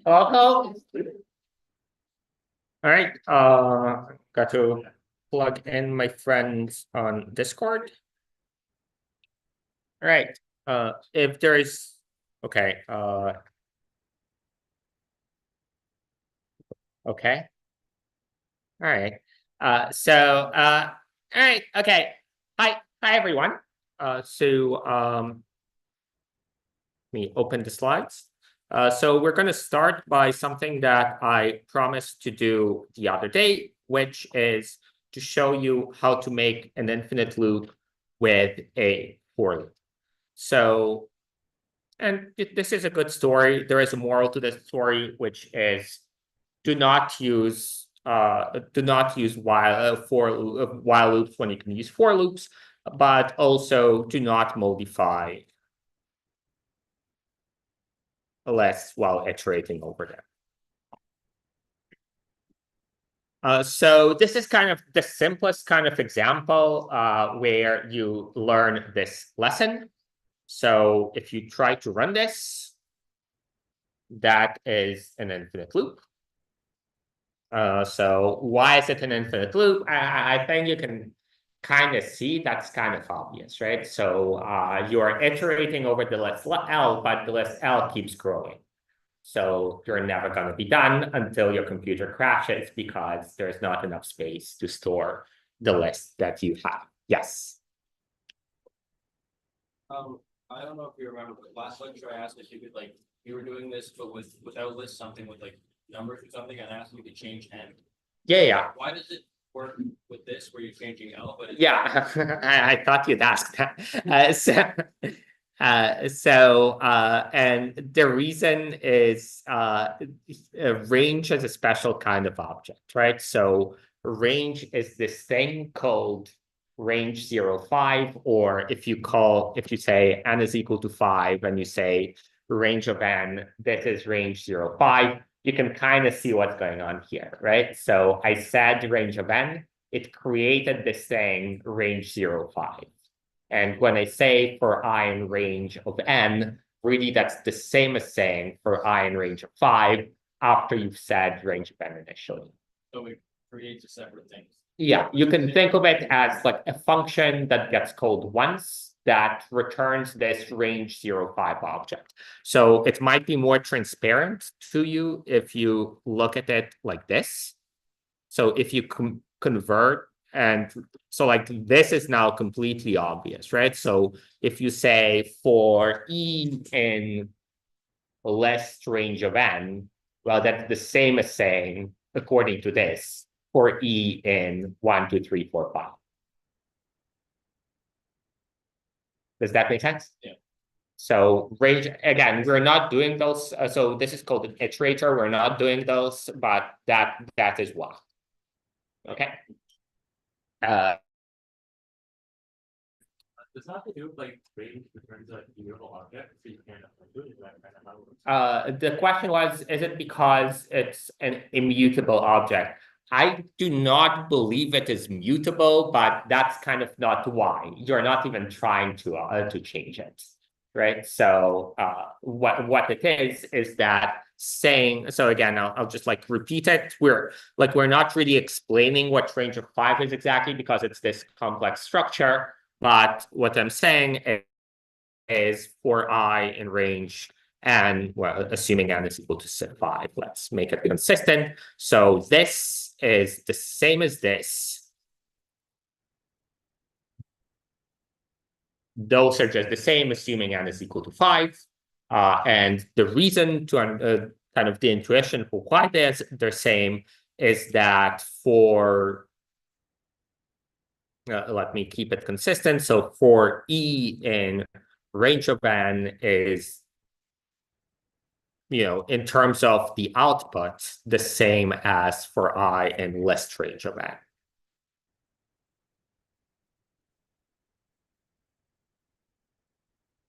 Hello. All right. Got to plug in my friends on Discord. All right. If there is, okay. Okay. All right. All right. Okay. Hi, everyone. Let me open the slides. So we're going to start by something that I promised to do the other day, which is to show you how to make an infinite loop with a for loop. So, and this is a good story. There is a moral to this story, which is do not use while loops when you can use for loops, but also do not modify less while iterating over them. So this is kind of the simplest kind of example where you learn this lesson. So if you try to run this, that is an infinite loop. So why is it an infinite loop? I think you can kind of see that's kind of obvious, right? So you are iterating over the list L, but the list L keeps growing. So you're never going to be done until your computer crashes because there's not enough space to store the list that you have. Yes. I don't know if you remember, but last lecture I asked if you could you were doing this, but without list something with numbers or something, and I asked you to change n. Yeah. Why does it work with this where you're changing L? But yeah, I thought you'd ask that. And the reason is range is a special kind of object, right? So range is this thing called range 0, 5, or if you say n is equal to 5 and you say range of n, this is range 0, 5, you can kind of see what's going on here, right? So I said range of n, it created this thing range 0, 5. And when I say for I in range of n, really that's the same as saying for I in range of 5 after you've said range of n initially. So it creates a separate thing. Yeah, you can think of it as like a function that gets called once that returns this range 0, 5 object. So it might be more transparent to you if you look at it like this. So if you convert, and so like this is now completely obvious, right? So if you say for E in list range of n, well, that's the same as saying, according to this, for E in 1, 2, 3, 4, 5. Does that make sense? Yeah. So range, again, we're not doing those. So this is called an iterator. We're not doing those, but that is why. Okay. Does that have to do with range returns a immutable object, so you can't do that? The question was, is it because it's an immutable object? I do not believe it is mutable, but that's kind of not why. You're not even trying to change it, right? So what it is that saying, so again, I'll just repeat it. We're not really explaining what range of 5 is exactly because it's this complex structure. But what I'm saying is for I in range n, well, assuming n is equal to 5, let's make it consistent. So this is the same as this. Those are just the same, assuming n is equal to 5. And the reason to kind of the intuition for why they're same is that for let me keep it consistent. So for E in range of n is, in terms of the output, the same as for I in list range of n.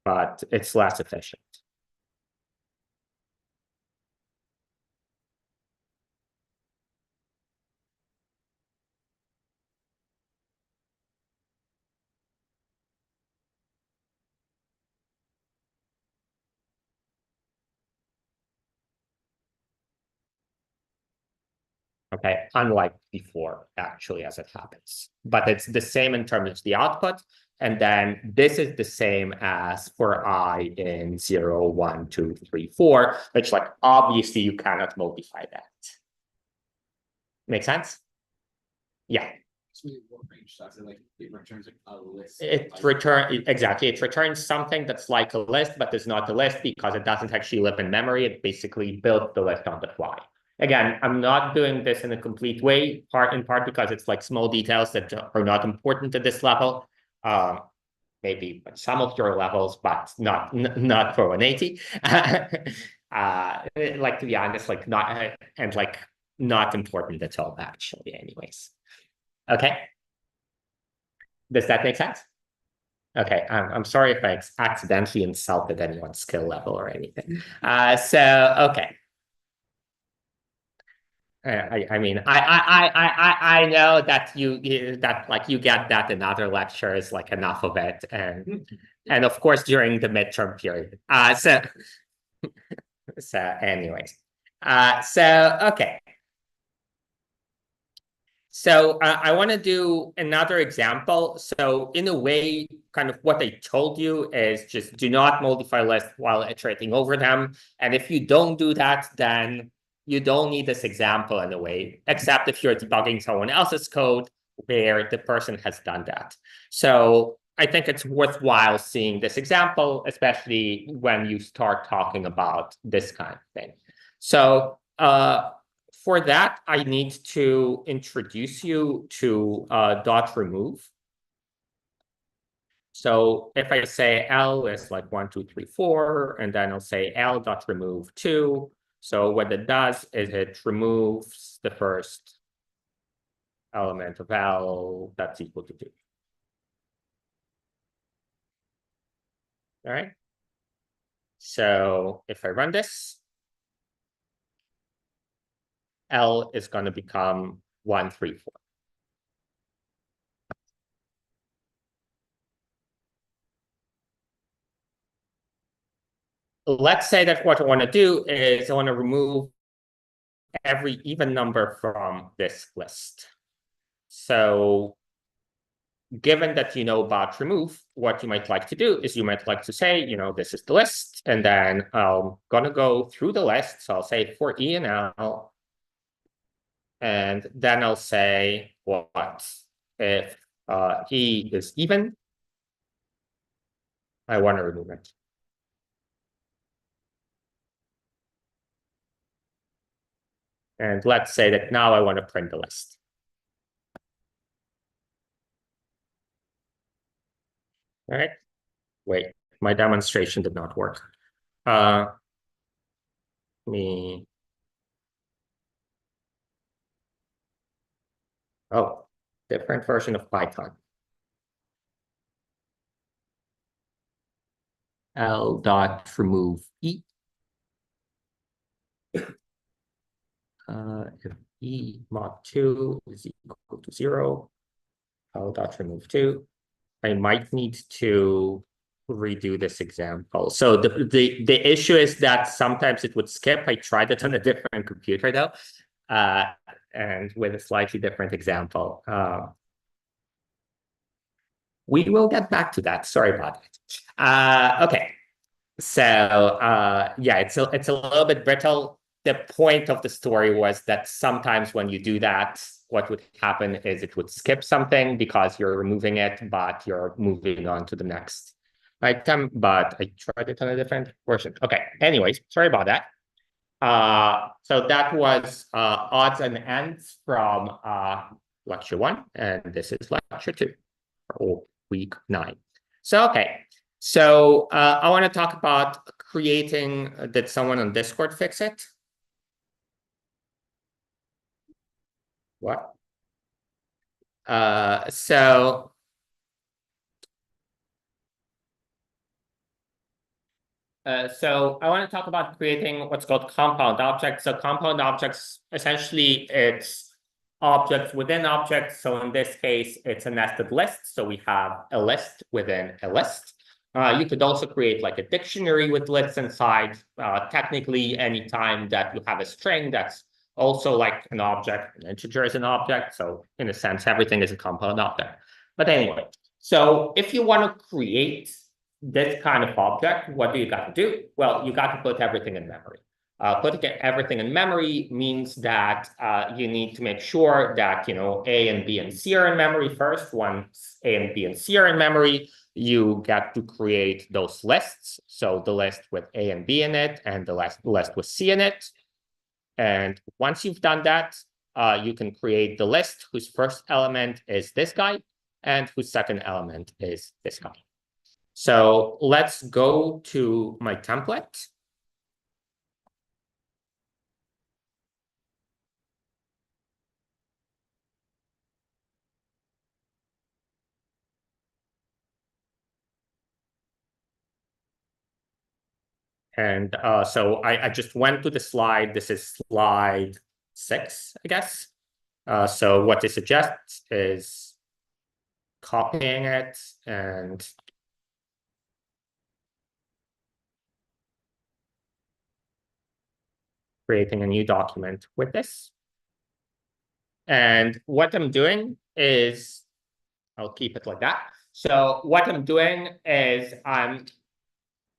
But it's less efficient. Okay, unlike before, actually, as it happens. But it's the same in terms of the output. And then this is the same as for I in 0, 1, 2, 3, 4, which like obviously you cannot modify that. Make sense? Yeah. Like it returns a list. Exactly. It returns something that's like a list, but is not a list because it doesn't actually live in memory. It basically built the list on the fly. Again, I'm not doing this in a complete way, in part because it's like small details that are not important at this level. Maybe some of your levels, but not for 180. Like, to be honest, like not and like not important at all, actually, anyways. Okay. Does that make sense? Okay, I'm sorry if I accidentally insulted anyone's skill level or anything. So okay. I mean, I know that you get that in other lectures, like enough of it, and of course during the midterm period. So anyways, so okay. So I want to do another example. So in a way, kind of what I told you is just do not modify lists while iterating over them. And if you don't do that, then you don't need this example in a way, except if you're debugging someone else's code where the person has done that. So I think it's worthwhile seeing this example, especially when you start talking about this kind of thing. So for that, I need to introduce you to dot remove. So if I say L is like 1, 2, 3, 4, and then I'll say L dot remove 2. So what it does is it removes the first element of L that's equal to 2. All right. So if I run this, L is going to become 1, 3, 4. Let's say that what I want to do is I want to remove every even number from this list. So given that you know about remove, what you might like to do is you might like to say, this is the list, and then I'm going to go through the list. So I'll say for E and L, and then I'll say what if E is even, I want to remove it. And let's say that now I want to print the list. All right. Wait, my demonstration did not work. Oh, different version of Python. L dot remove E. If E mod 2 is equal to 0, L dot remove 2. I might need to redo this example. So the issue is that sometimes it would skip. I tried it on a different computer though, and with a slightly different example. We will get back to that. Sorry about it. Okay. So yeah, it's a little bit brittle. The point of the story was that sometimes when you do that, what would happen is it would skip something because you're removing it, but you're moving on to the next item. But I tried it on a different version. Okay, anyways, sorry about that. So that was odds and ends from lecture 1, and this is lecture 2 for week 9. So, okay. So I want to talk about creating, did someone on Discord fix it? What? So I want to talk about creating what's called compound objects. So compound objects, essentially it's objects within objects. So in this case, it's a nested list. So we have a list within a list. You could also create like a dictionary with lists inside. Technically, anytime that you have a string that's also like an object, an integer is an object. So in a sense, everything is a compound object. But anyway, so if you want to create this kind of object, what do you got to do? Well, you got to put everything in memory. Putting everything in memory means that you need to make sure that, you know, A and B and C are in memory first. Once A and B and C are in memory, you get to create those lists. So the list with A and B in it and the list with C in it. And once you've done that, you can create the list whose first element is this guy and whose second element is this guy. So let's go to my template. And so I just went to the slide. This is slide 6, I guess. So what this suggests is copying it and creating a new document with this. And what I'm doing is, I'll keep it like that. So what I'm doing is I'm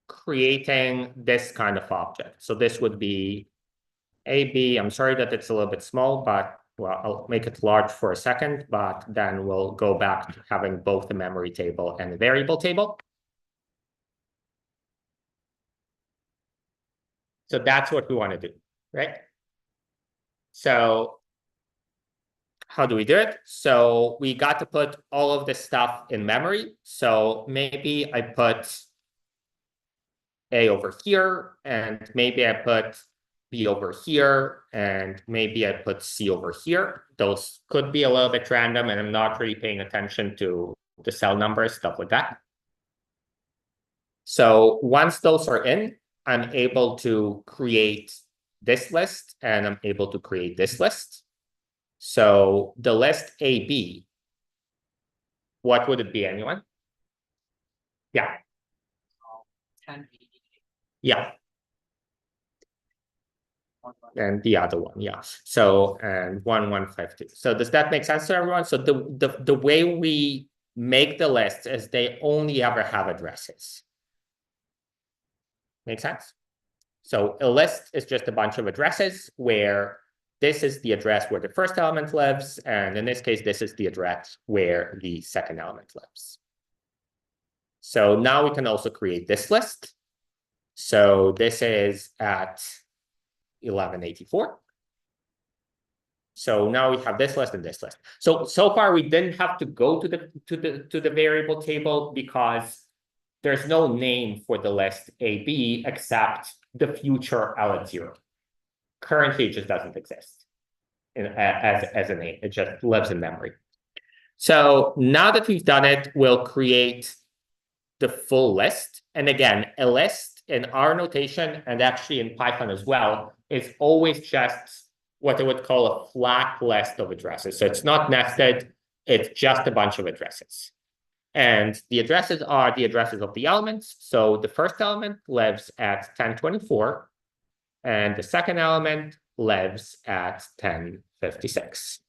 creating this kind of object. So this would be AB. I'm sorry that it's a little bit small, but well, I'll make it large for a second, but then we'll go back to having both the memory table and the variable table. So that's what we want to do, right? So how do we do it? So we got to put all of this stuff in memory. So maybe I put A over here, and maybe I put B over here, and maybe I put C over here. Those could be a little bit random, and I'm not really paying attention to the cell numbers, stuff like that. So once those are in, I'm able to create this list, and I'm able to create this list. So the list AB, what would it be, anyone? Yeah. 10. Yeah. And the other one, yeah. So, and 1152. So does that make sense to everyone? So the way we make the list is they only ever have addresses. Make sense? So a list is just a bunch of addresses where this is the address where the first element lives, and in this case, this is the address where the second element lives. So now we can also create this list. So this is at 1184. So now we have this list and this list. So far we didn't have to go to the variable table because there's no name for the list AB except the future L0. Currently, it just doesn't exist as a name. It just lives in memory. So now that we've done it, we'll create the full list. And again, a list in our notation, and actually in Python as well, is always just what I would call a flat list of addresses. So it's not nested, it's just a bunch of addresses. And the addresses are the addresses of the elements. So the first element lives at 1024, and the second element lives at 1056.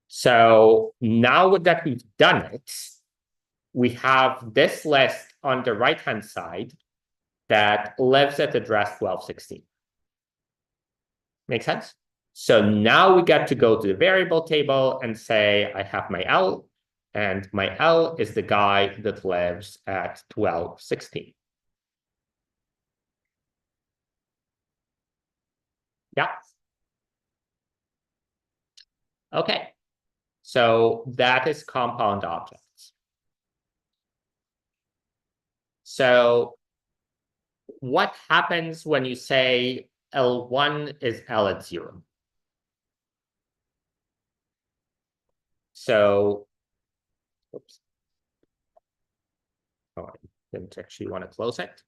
So now that we've done it, we have this list on the right-hand side that lives at address 1216. Make sense? So now we get to go to the variable table and say, I have my L, and my L is the guy that lives at 1216. Yeah. Okay. So that is compound objects. So what happens when you say L1 is L at 0? So, oops. Oh, I didn't actually want to close it.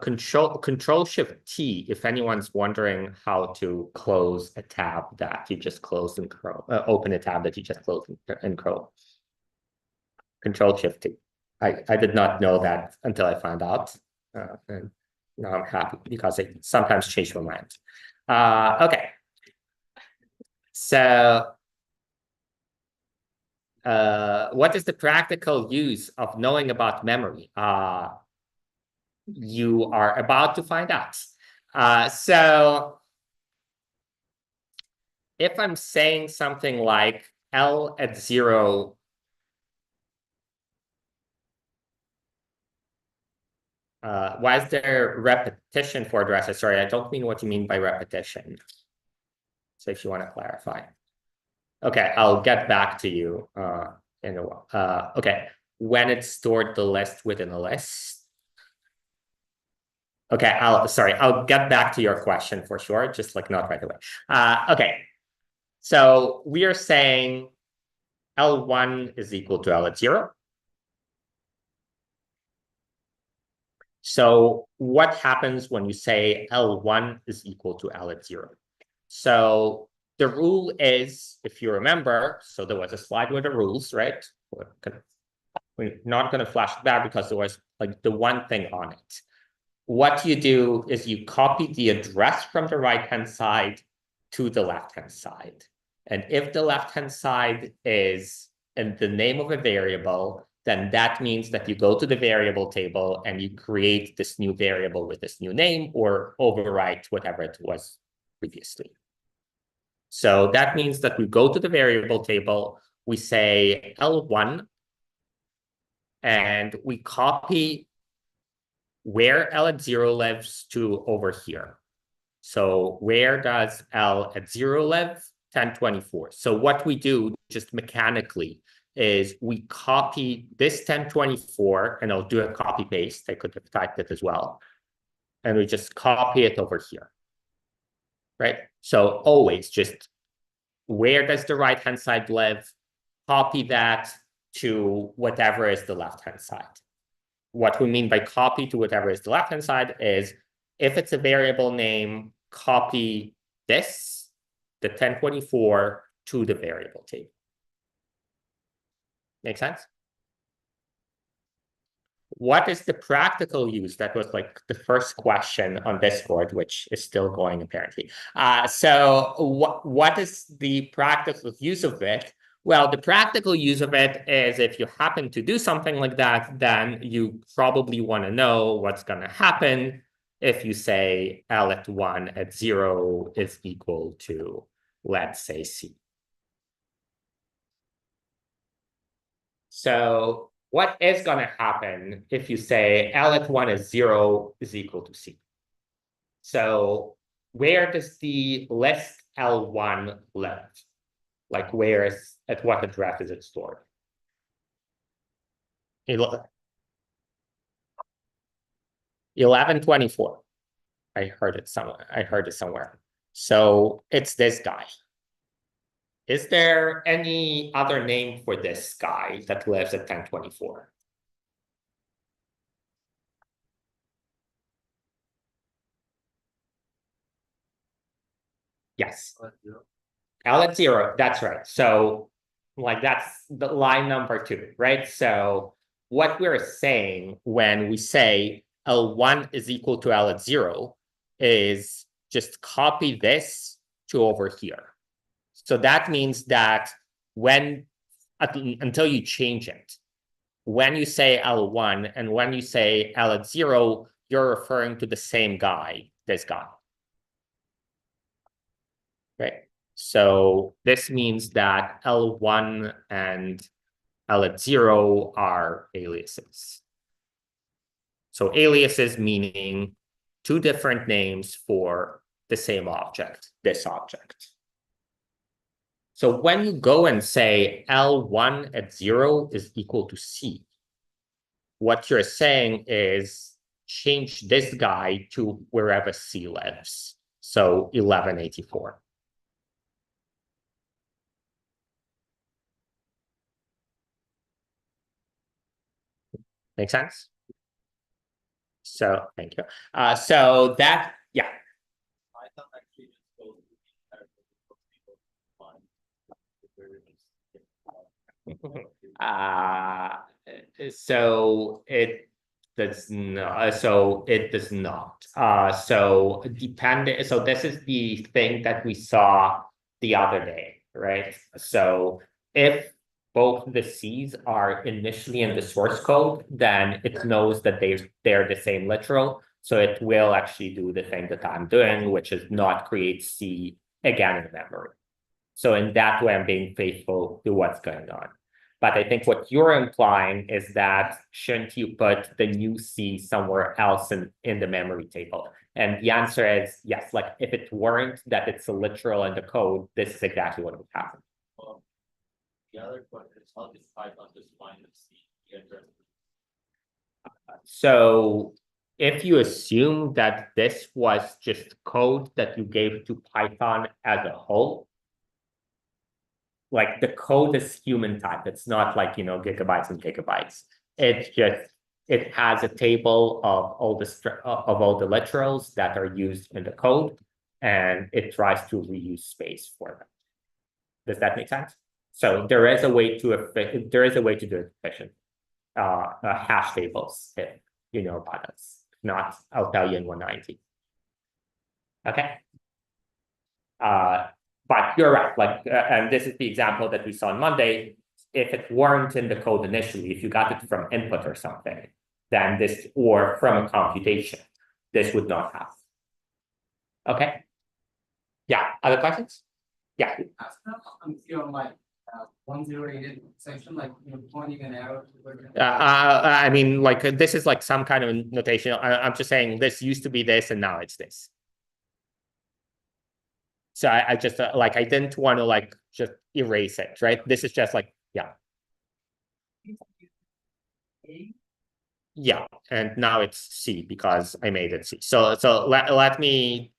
Control Shift T, if anyone's wondering how to close a tab that you just closed in Chrome, open a tab that you just closed in Chrome. Control Shift T. I did not know that until I found out. Now I'm happy because I sometimes change my mind. Okay. So what is the practical use of knowing about memory? You are about to find out. So if I'm saying something like L at 0, why is there repetition for addresses? Sorry, I don't mean what you mean by repetition. So if you want to clarify. Okay, I'll get back to you in a while. Okay, when it's stored the list within a list. Okay, I'll get back to your question for sure, just like not right away. Okay, so we are saying L1 is equal to L at 0. So what happens when you say L1 is equal to L at 0? So the rule is, if you remember, so there was a slide with the rules, right? We're not going to flash it back because there was like the one thing on it. What you do is you copy the address from the right-hand side to the left-hand side. And if the left-hand side is in the name of a variable, then that means that you go to the variable table and you create this new variable with this new name or overwrite whatever it was previously. So that means that we go to the variable table, we say L1, and we copy where L at 0 lives to over here. So where does L at 0 live? 1024. So what we do just mechanically is we copy this 1024, and I'll do a copy paste. I could have typed it as well. And we just copy it over here, right? So always just where does the right-hand side live? Copy that to whatever is the left-hand side. What we mean by copy to whatever is the left-hand side is if it's a variable name, copy this, the 1024, to the variable table. Make sense? What is the practical use? That was like the first question on Discord, which is still going apparently. So what is the practical use of it? Well, the practical use of it is if you happen to do something like that, then you probably want to know what's going to happen if you say L at 1 at 0 is equal to, let's say, C. So what is going to happen if you say L at 1 is 0 is equal to C? So where does the list L1 live? Like where is, at what address is it stored? 1124. I heard it somewhere. So it's this guy. Is there any other name for this guy that lives at 1024? Yes. L at 0, that's right. So like that's the line number 2, right? So what we're saying when we say L1 is equal to L at 0 is just copy this to over here. So that means that when, until you change it, when you say L1 and when you say L at 0, you're referring to the same guy, this guy. Right? So this means that L1 and L at 0 are aliases. So aliases meaning two different names for the same object, this object. So when you go and say L1 at 0 is equal to C, what you're saying is change this guy to wherever C lives. So 1184. Make sense? So thank you. So that, yeah. I thought actually just go So it does not. So it does not. So this is the thing that we saw the other day, right? So if both the C's are initially in the source code, then it knows that they're the same literal. So it will actually do the thing that I'm doing, which is not create C again in memory. So in that way, I'm being faithful to what's going on. But I think what you're implying is that shouldn't you put the new C somewhere else in the memory table? And the answer is yes. Like if it weren't that it's a literal in the code, this is exactly what would happen. Well, the other question is how does Python define the C? So if you assume that this was just code that you gave to Python as a whole, like the code is human type. It's not like, gigabytes and gigabytes. It's just, it has a table of all the literals that are used in the code, and it tries to reuse space for them. Does that make sense? So there is a way to do it efficient. Hash tables, if you know about us. If not, I'll tell you in 190. Okay. But you're right, and this is the example that we saw on Monday. If it weren't in the code initially, if you got it from input or something, then this, or from a computation, this would not happen. Okay. Yeah, other questions? Yeah. I'm feeling like 108 section, like pointing an arrow. I mean, like this is like some kind of notation. I'm just saying this used to be this and now it's this. So I just like, I didn't want to like just erase it, right? This is just like, yeah. Yeah, and now it's C because I made it C. So let me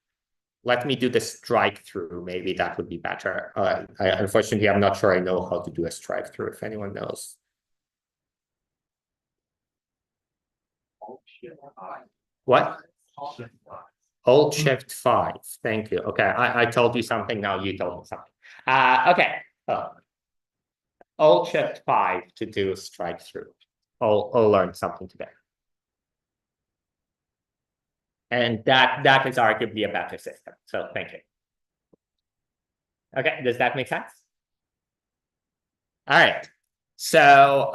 do the strike through. Maybe that would be better. Unfortunately, I'm not sure I know how to do a strike through, if anyone knows. What? Alt Shift 5. Thank you. Okay, I told you something, now you told me something. Okay. Alt Shift 5 to do a strike through. I'll learn something today. And that is arguably a better system. So thank you. Okay, does that make sense? All right. So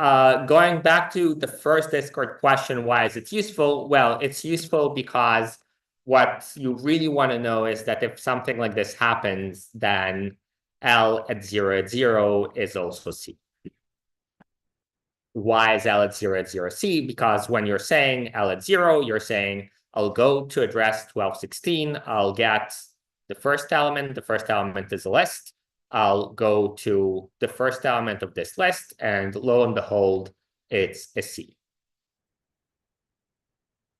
going back to the first Discord question, why is it useful? Well, it's useful because what you really want to know is that if something like this happens, then L at 0 is also C. Why is L at 0 C? Because when you're saying L at 0, you're saying, I'll go to address 1216, I'll get the first element is a list, I'll go to the first element of this list, and lo and behold, it's a C.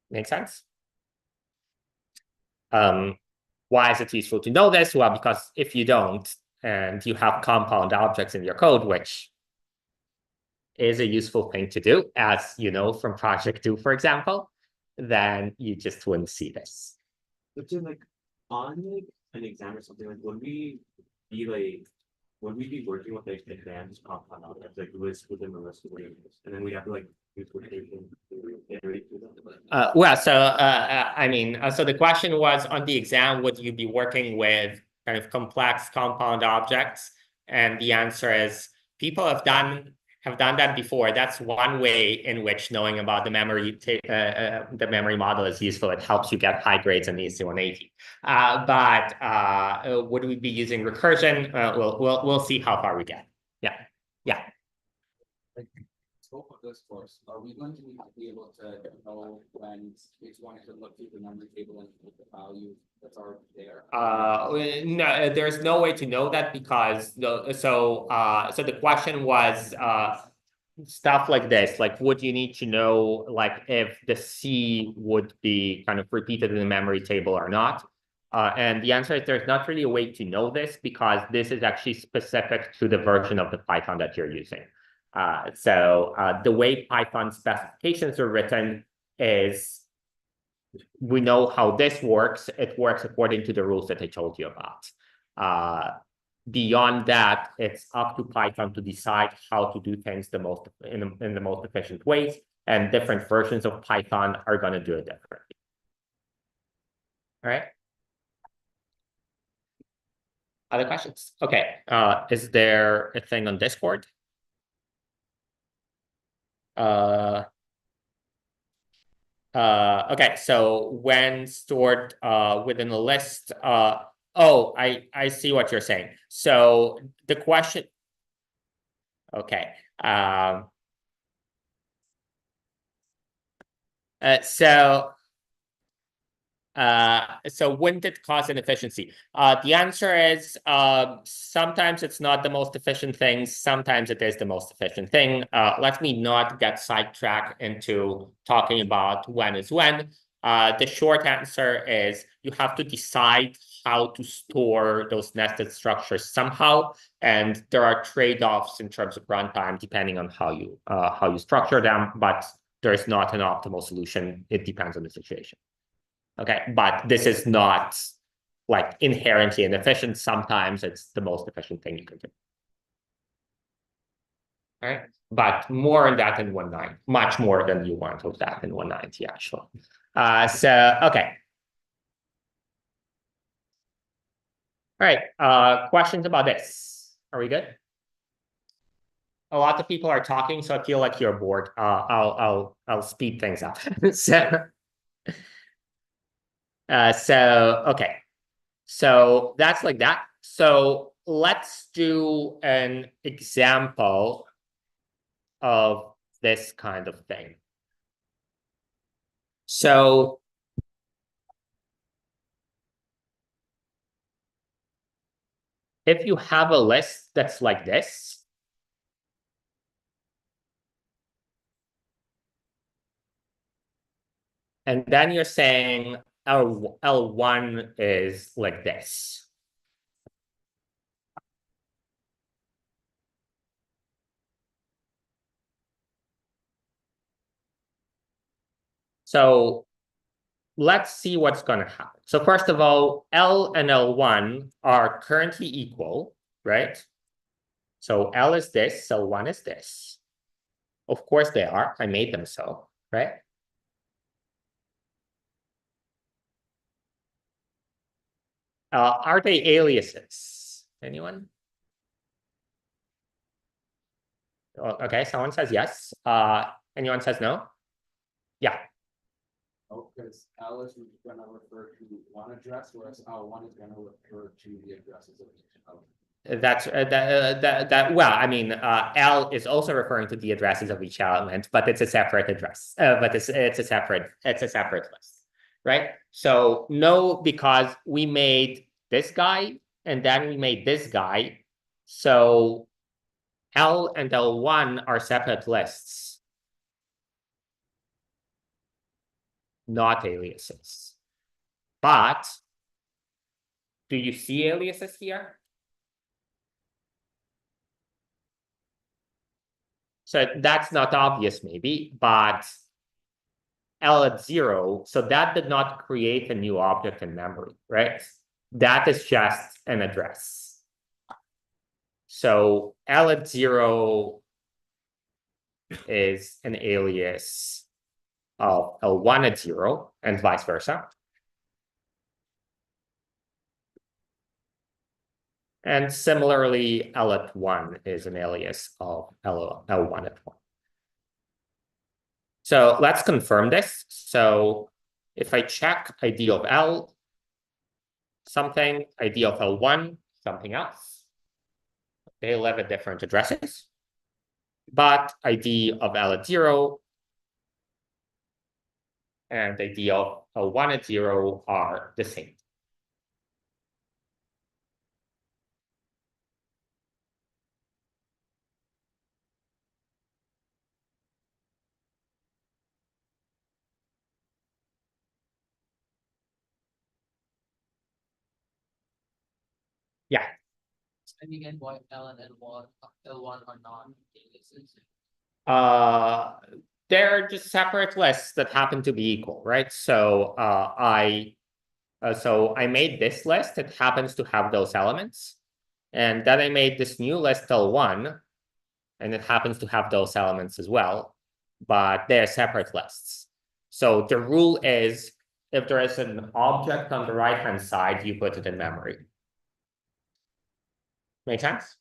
Make sense? Why is it useful to know this? Well, because if you don't, and you have compound objects in your code, which is a useful thing to do, as you know from project 2, for example, then you just wouldn't see this. But then, like, on like an exam or something, like, would we be working with like advanced compound objects, like lists within the list of labels, and then we have to like use quotation to iterate through them? Well, so I mean, so the question was on the exam, would you be working with kind of complex compound objects? And the answer is people have done that before. That's one way in which knowing about the memory model is useful. It helps you get high grades in the ESC180. But would we be using recursion? We'll see how far we get. Yeah. Scope of this course, are we going to need to be able to know when it's wanting to look through the memory table and put the value that's already there? No, there's no way to know that because so the question was stuff like this, like would you need to know like if the C would be kind of repeated in the memory table or not? And the answer is there's not really a way to know this because this is actually specific to the version of the Python that you're using. So the way Python specifications are written is we know how this works. It works according to the rules that I told you about. Beyond that, it's up to Python to decide how to do things in the most efficient ways. and different versions of Python are going to do it differently. All right. Other questions? Okay. Is there a thing on Discord? Okay, so when stored within a list, oh, I see what you're saying. So the question, okay. So wouldn't it cause inefficiency? The answer is sometimes it's not the most efficient thing, sometimes it is the most efficient thing. Let me not get sidetracked into talking about when is when. The short answer is you have to decide how to store those nested structures somehow, and there are trade-offs in terms of runtime depending on how you structure them, but there's not an optimal solution. It depends on the situation. Okay, but this is not like inherently inefficient. Sometimes it's the most efficient thing you can do. All right, but more on that in 1.9, much more than you want of that in 1.90 actually. So okay. All right, questions about this? Are we good? A lot of people are talking, so I feel like you're bored. I'll speed things up. So okay, so that's like that. So let's do an example of this kind of thing. So if you have a list that's like this, and then you're saying L1 is like this. So let's see what's going to happen. So first of all, L and L1 are currently equal, right? So L is this, L1 is this. Of course they are. I made them so, right? Are they aliases? Anyone? Okay, someone says yes. Anyone says no? Yeah. Oh, because L is gonna refer to one address, whereas L1 is gonna refer to the addresses of each element. That's that well, I mean, L is also referring to the addresses of each element, but it's a separate address. But it's a separate list, right? So no, because we made this guy and then we made this guy. So L and L1 are separate lists, not aliases. But do you see aliases here? So that's not obvious maybe, but L at 0, so that did not create a new object in memory, right? That is just an address. So L at 0 is an alias of L1 at 0 and vice versa. And similarly, L at 1 is an alias of L1 at 1. So let's confirm this. So if I check ID of L, something, ID of L1, something else, they live at different addresses. But ID of L at 0 and ID of L1 at 0 are the same. Yeah. And again, why L and L1 are non-aliases? They're just separate lists that happen to be equal, right? So I made this list. It happens to have those elements, and then I made this new list L1, and it happens to have those elements as well. but they're separate lists. So the rule is if there is an object on the right-hand side, you put it in memory. Make sense?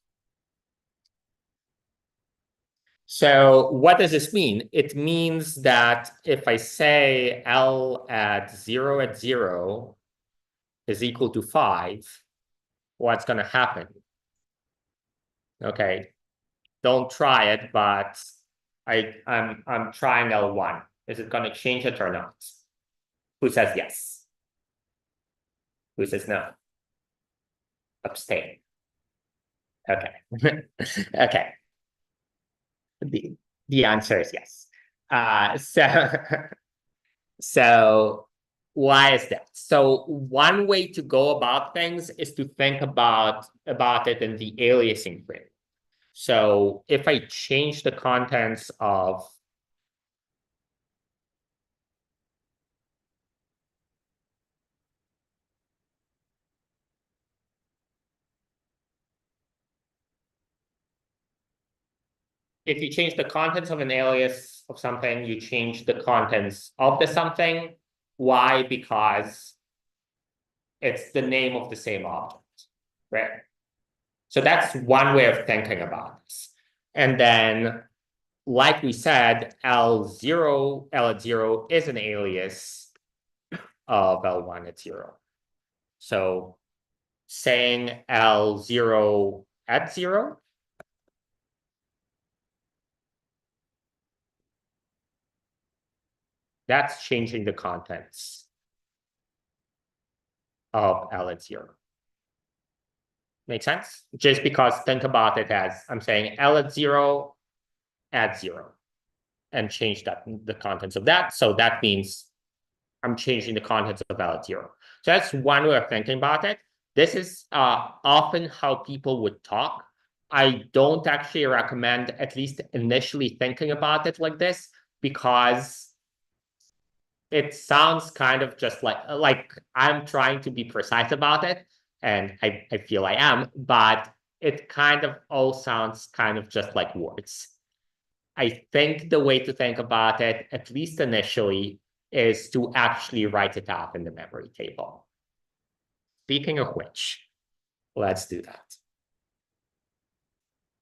So what does this mean? It means that if I say L at 0 is equal to 5, what's going to happen? Okay, don't try it, but I'm trying L1. Is it going to change it or not? Who says yes? Who says no? Abstain. Okay. Okay. The answer is yes. So why is that? So one way to go about things is to think about it in the aliasing frame. So if I change the contents of if you change the contents of an alias of something, you change the contents of the something. Why? Because it's the name of the same object, right? So that's one way of thinking about this. And then, like we said, L at 0 is an alias of L1 at 0. So saying L0 at 0 that's changing the contents of L at 0. Make sense? Just because think about it as I'm saying L at 0 and change the contents of that. So that means I'm changing the contents of L at 0. So that's one way of thinking about it. This is often how people would talk. I don't actually recommend, at least initially, thinking about it like this, because it sounds kind of just like I'm trying to be precise about it, and I feel I am, but it kind of all sounds kind of just like words. I think the way to think about it, at least initially, is to actually write it out in the memory table. Speaking of which, let's do that.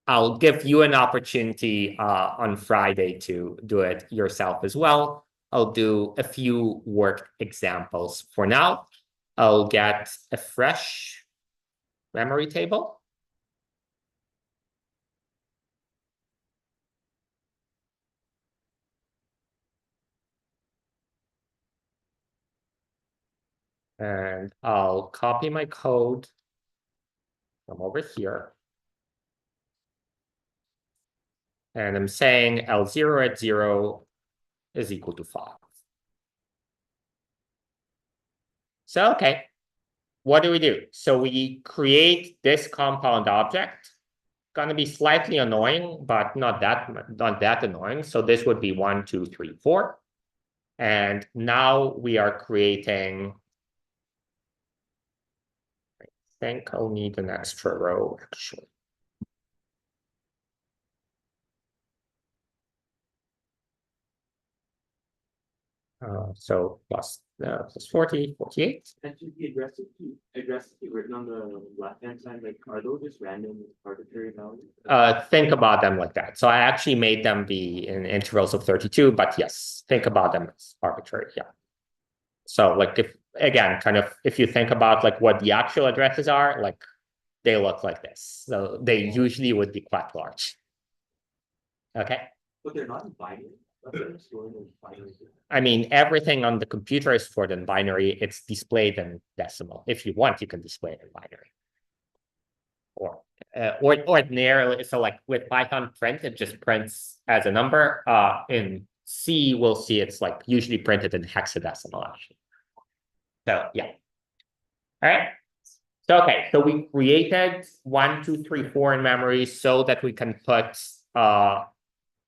I'll give you an opportunity on Friday to do it yourself as well. I'll do a few work examples for now. I'll get a fresh memory table. And I'll copy my code from over here. And I'm saying L0 at 0 is equal to 5. So, okay, what do? So we create this compound object. Gonna be slightly annoying, but not that annoying. So this would be 1, 2, 3, 4. And now we are creating, I think I'll need an extra row actually. So plus 40, 48. And should the addresses be written on the left-hand side? Like, are those just random arbitrary values? Think about them like that. So I actually made them be in intervals of 32, but yes, think about them as arbitrary, yeah. So like if you think about like what the actual addresses are, like they look like this. So they usually would be quite large. Okay. But they're not in binary. I mean, everything on the computer is stored in binary. It's displayed in decimal. If you want, you can display it in binary. Or ordinarily, so like with Python print, it just prints as a number. In C, we'll see it's like usually printed in hexadecimal actually. So yeah. All right. So okay, so we created 1, 2, 3, 4 in memory so that we can put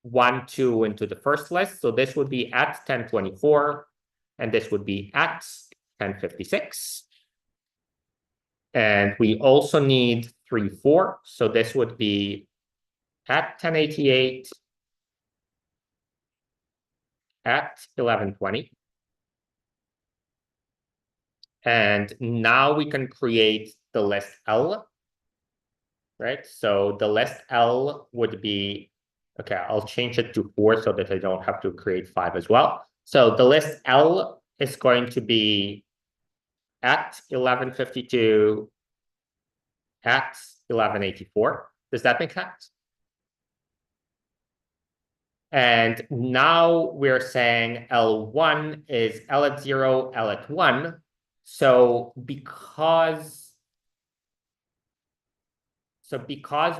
1, 2 into the first list. So this would be at 1024, and this would be at 1056. And we also need 3, 4. So this would be at 1088 at 1120. And now we can create the list L, right? So the list L would be, okay, I'll change it to 4 so that I don't have to create 5 as well. So the list L is going to be at 1152, at 1184. Does that make sense? And now we're saying L1 is L at 0, L at 1. So because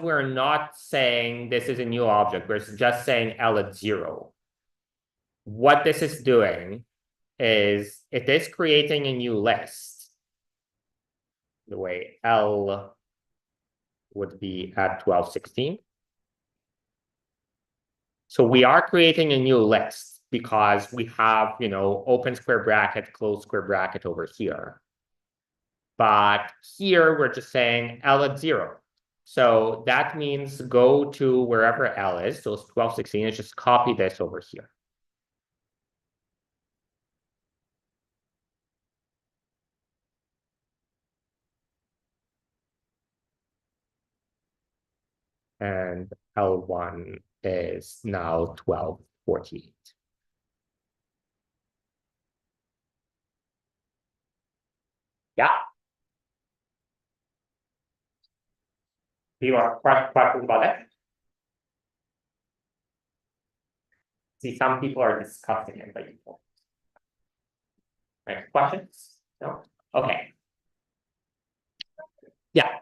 we're not saying this is a new object, we're just saying L at 0. What this is doing is it is creating a new list. The way L would be at 1216. So we are creating a new list because we have, open square bracket, close square bracket over here. But here we're just saying L at 0. So that means go to wherever L is. So 1216 is just copy this over here. And L1 is now 1248. Yeah. Do you have questions about it? See, some people are discussing it, but you won't. Right, questions? No? Okay. Yeah.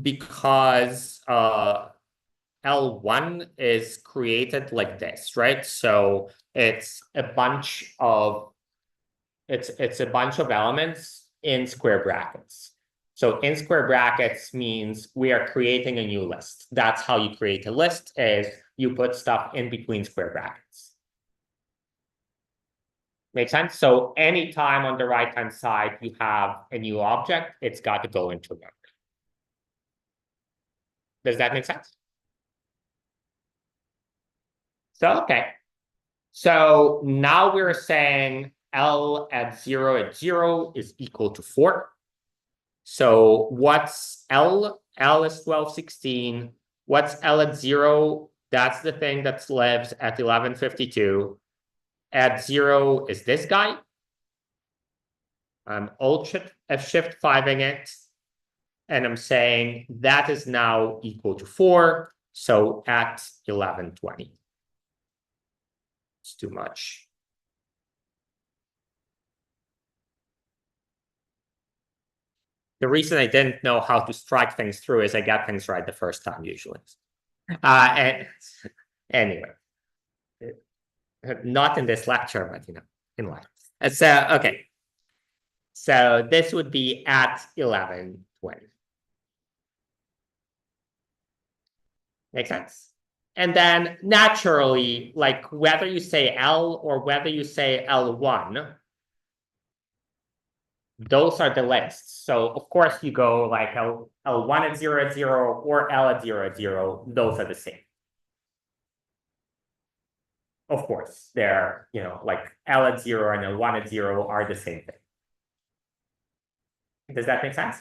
Because L1 is created like this, right? So it's a bunch of elements in square brackets. So in square brackets means we are creating a new list. That's how you create a list, is you put stuff in between square brackets. Make sense? So anytime on the right-hand side you have a new object, it's got to go into memory. Does that make sense? So, okay. So now we're saying L at 0 is equal to 4. So what's L? L is 1216. What's L at 0? That's the thing that lives at 1152. At 0 is this guy. I'm shift 5ing it. And I'm saying that is now equal to 4. So at 1120. It's too much. The reason I didn't know how to strike things through is I got things right the first time usually. And anyway, not in this lecture, but in life. So okay. So this would be at 1120. Make sense? And then naturally, like whether you say L or whether you say L1, those are the lists. So of course you go like L1 at 0 or L at 0. Those are the same. Of course, they're, like L at 0 and L1 at 0 are the same thing. Does that make sense?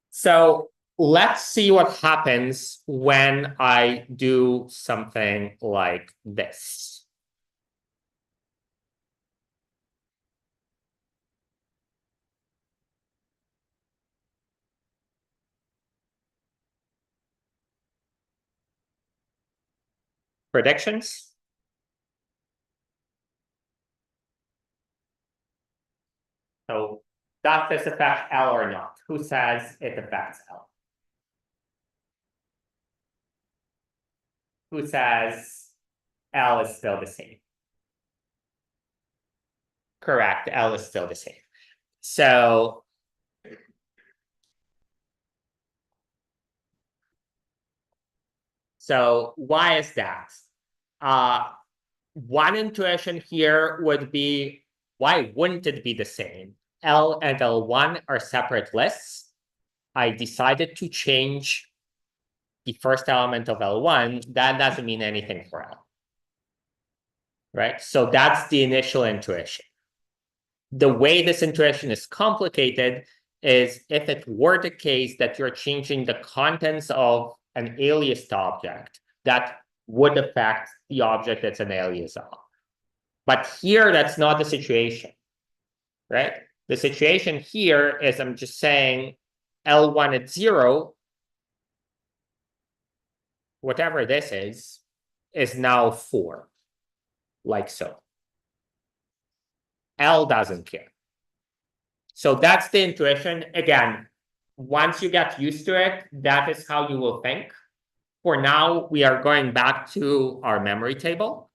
So let's see what happens when I do something like this. Predictions? So does this affect L or not? Who says it affects L? Who says L is still the same? Correct, L is still the same. So why is that? One intuition here would be Why wouldn't it be the same? L and L1 are separate lists. I decided to change the first element of L1. That doesn't mean anything for L. Right? So that's the initial intuition. The way this intuition is complicated is if it were the case that you're changing the contents of an aliased object, that would affect the object that's an alias of. But here, that's not the situation, right? The situation here is I'm just saying L1 at 0, whatever this is now 4, like so. L doesn't care. So that's the intuition. Again, once you get used to it, that is how you will think. For now, we are going back to our memory table.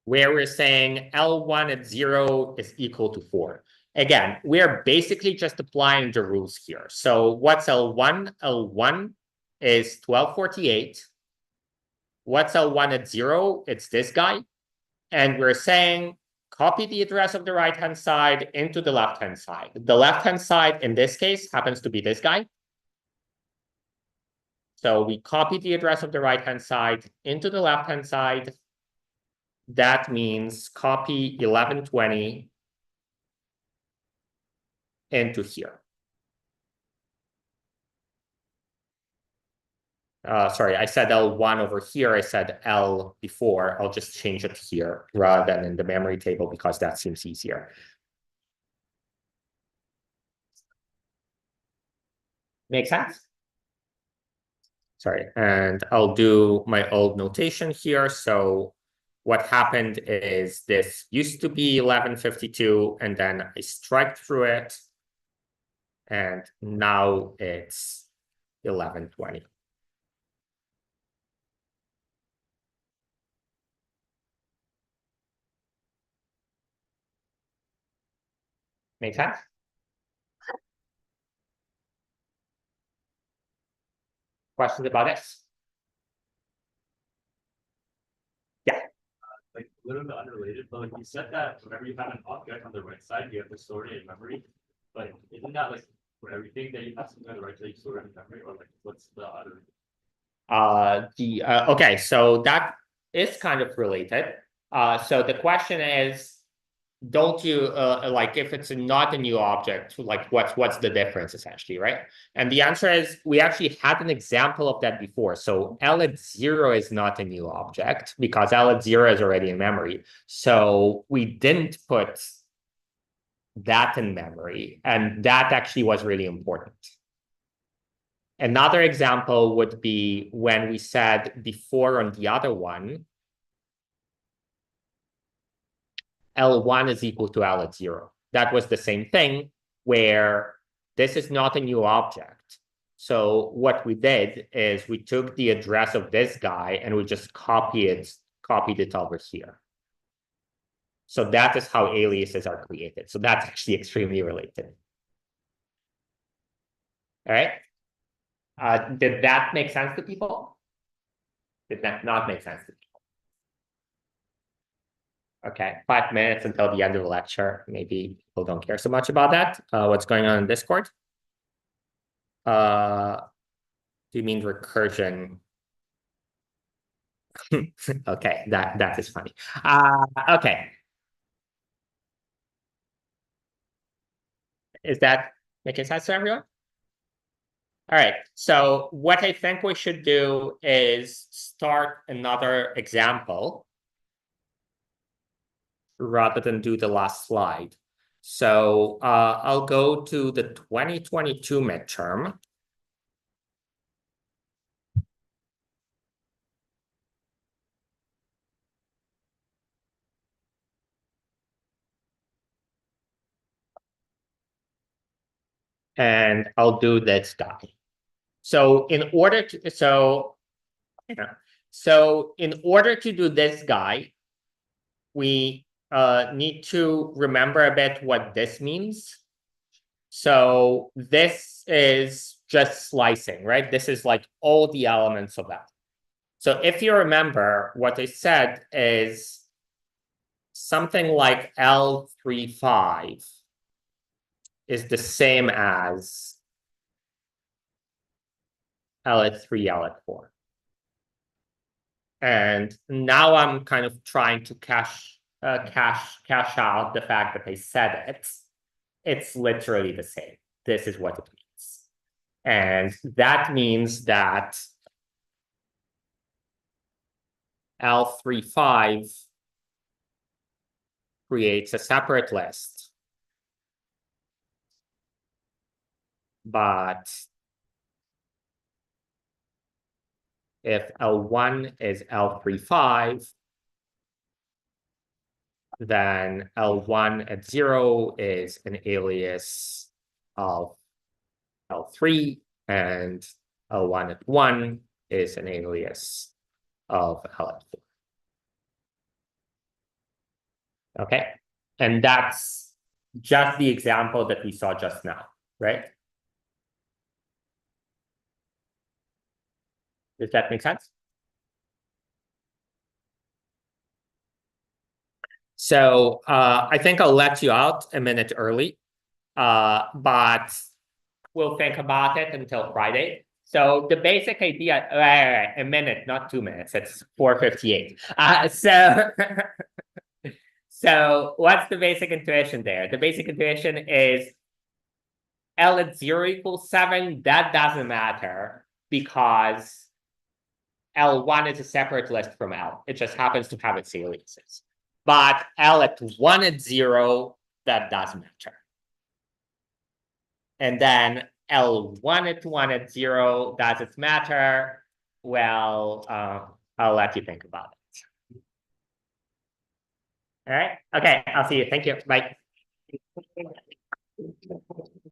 Where we're saying L1 at 0 is equal to 4. Again, we're basically just applying the rules here. So what's L1? L1 is 1248. What's L1 at 0? It's this guy. And we're saying copy the address of the right-hand side into the left-hand side. The left-hand side in this case happens to be this guy. So we copy the address of the right-hand side into the left-hand side. That means copy 1120 into here. Sorry, I said L1 over here. I said L before. I'll just change it here rather than in the memory table because that seems easier. Make sense? Sorry, and I'll do my old notation here. So what happened is this used to be 1152, and then I strike through it, and now it's 1120. Make sense? Questions about this? Yeah. Like a little bit unrelated, but like you said that whenever you have an object on the right side, you have to store it in memory. But isn't that like for everything that you have something on the right side, you store it in memory, or like what's the other? Okay, so that is kind of related. So the question is, don't you like if it's not a new object, like what's the difference essentially, right? And the answer is we actually had an example of that before. So L at 0 is not a new object because L at 0 is already in memory. So we didn't put that in memory, and that actually was really important. Another example would be when we said before on the other one, L1 is equal to L at 0. That was the same thing where this is not a new object. So what we did is we took the address of this guy and we just copied it over here. So that is how aliases are created. So that's actually extremely related. All right. Did that make sense to people? Did that not make sense to people? Okay, 5 minutes until the end of the lecture. Maybe people don't care so much about that. What's going on in Discord? Do you mean recursion? Okay, that is funny. Okay. Is that making sense to everyone? All right, so what I think we should do is start another example rather than do the last slide. So I'll go to the 2022 midterm. And I'll do this guy. So in order to do this guy, we need to remember a bit what this means. So this is just slicing, right? This is like all the elements of that. So if you remember, what I said is something like L35 is the same as L3, L4. And now I'm kind of trying to cash out the fact that I said it. It's literally the same. This is what it means. And that means that L35 creates a separate list. But if L1 is L35, then L1 at 0 is an alias of L3, and L1 at 1 is an alias of L4. Okay, and that's just the example that we saw just now, right? Does that make sense? So I think I'll let you out a minute early, but we'll think about it until Friday. So the basic idea, a minute, not 2 minutes, it's 4:58. So what's the basic intuition there? The basic intuition is L at 0 equals 7, that doesn't matter because L1 is a separate list from L. It just happens to have its aliases. But L at 1 at 0, that does matter. And then L1 at 1 at 0, does it matter? Well, I'll let you think about it. All right. Okay, I'll see you. Thank you. Bye.